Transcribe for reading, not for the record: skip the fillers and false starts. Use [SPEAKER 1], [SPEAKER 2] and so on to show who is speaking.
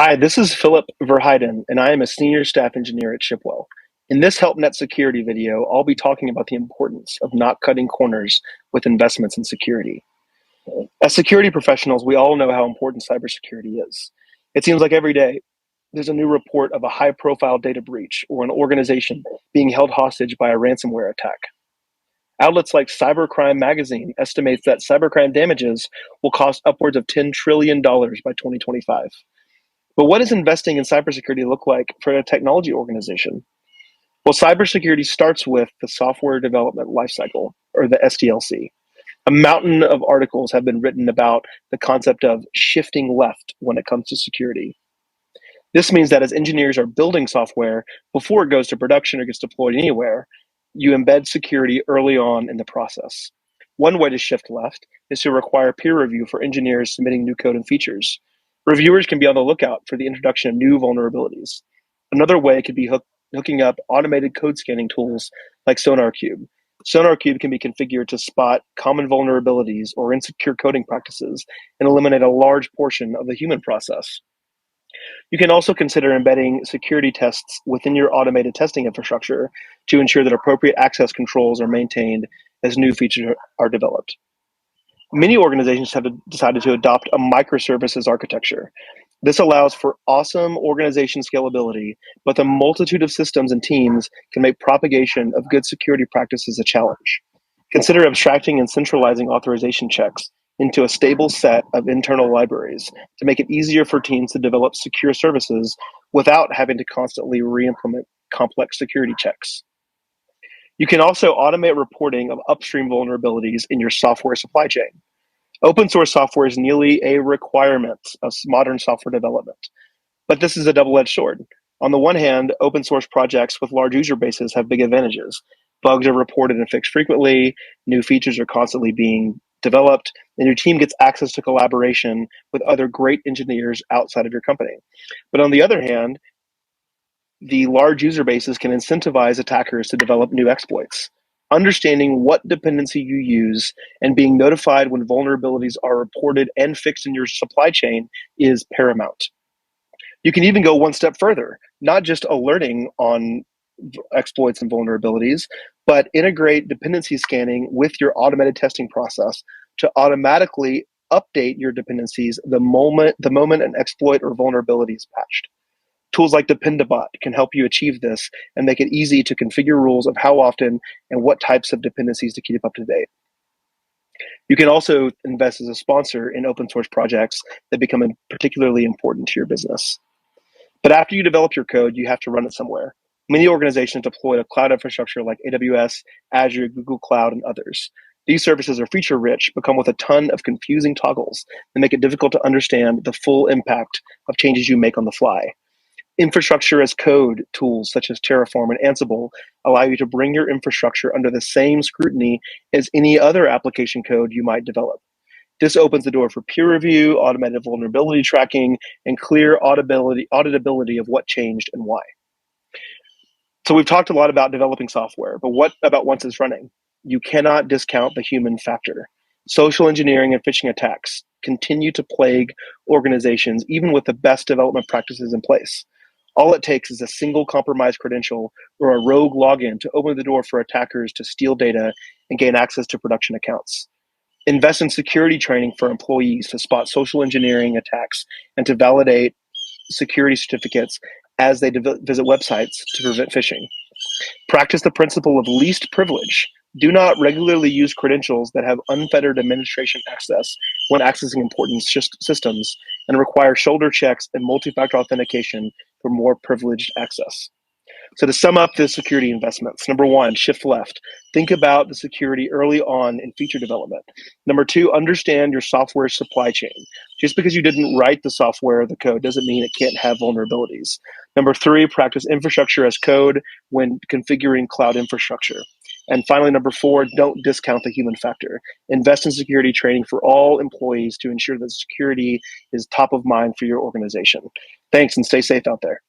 [SPEAKER 1] Hi, this is Phillip Verheyden, and I am a senior staff engineer at Shipwell. In this HelpNet security video, I'll be talking about the importance of not cutting corners with investments in security. As security professionals, we all know how important cybersecurity is. It seems like every day there's a new report of a high-profile data breach or an organization being held hostage by a ransomware attack. Outlets like Cybercrime Magazine estimates that cybercrime damages will cost upwards of $10 trillion by 2025. But what does investing in cybersecurity look like for a technology organization? Well, cybersecurity starts with the software development lifecycle, or the SDLC. A mountain of articles have been written about the concept of shifting left when it comes to security. This means that as engineers are building software, before it goes to production or gets deployed anywhere, you embed security early on in the process. One way to shift left is to require peer review for engineers submitting new code and features. Reviewers can be on the lookout for the introduction of new vulnerabilities. Another way could be hooking up automated code scanning tools like SonarQube. SonarQube can be configured to spot common vulnerabilities or insecure coding practices and eliminate a large portion of the human process. You can also consider embedding security tests within your automated testing infrastructure to ensure that appropriate access controls are maintained as new features are developed. Many organizations have decided to adopt a microservices architecture. This allows for awesome organization scalability, but the multitude of systems and teams can make propagation of good security practices a challenge. Consider abstracting and centralizing authorization checks into a stable set of internal libraries to make it easier for teams to develop secure services without having to constantly re-implement complex security checks. You can also automate reporting of upstream vulnerabilities in your software supply chain. Open source software is nearly a requirement of modern software development, but this is a double-edged sword. On the one hand, open source projects with large user bases have big advantages. Bugs are reported and fixed frequently, new features are constantly being developed, and your team gets access to collaboration with other great engineers outside of your company. But on the other hand, the large user bases can incentivize attackers to develop new exploits. Understanding what dependency you use and being notified when vulnerabilities are reported and fixed in your supply chain is paramount. You can even go one step further, not just alerting on exploits and vulnerabilities, but integrate dependency scanning with your automated testing process to automatically update your dependencies the moment an exploit or vulnerability is patched. Tools like Dependabot can help you achieve this and make it easy to configure rules of how often and what types of dependencies to keep up to date. You can also invest as a sponsor in open source projects that become particularly important to your business. But after you develop your code, you have to run it somewhere. Many organizations deploy a cloud infrastructure like AWS, Azure, Google Cloud, and others. These services are feature-rich, but come with a ton of confusing toggles that make it difficult to understand the full impact of changes you make on the fly. Infrastructure as code tools such as Terraform and Ansible allow you to bring your infrastructure under the same scrutiny as any other application code you might develop. This opens the door for peer review, automated vulnerability tracking, and clear auditability of what changed and why. So we've talked a lot about developing software, but what about once it's running? You cannot discount the human factor. Social engineering and phishing attacks continue to plague organizations even with the best development practices in place. All it takes is a single compromised credential or a rogue login to open the door for attackers to steal data and gain access to production accounts. Invest in security training for employees to spot social engineering attacks and to validate security certificates as they visit websites to prevent phishing. Practice the principle of least privilege. Do not regularly use credentials that have unfettered administration access when accessing important systems, and require shoulder checks and multi-factor authentication for more privileged access. So to sum up the security investments, number one, shift left. Think about the security early on in feature development. Number two, understand your software supply chain. Just because you didn't write the software or the code doesn't mean it can't have vulnerabilities. Number three, practice infrastructure as code when configuring cloud infrastructure. And finally, number four, don't discount the human factor. Invest in security training for all employees to ensure that security is top of mind for your organization. Thanks, and stay safe out there.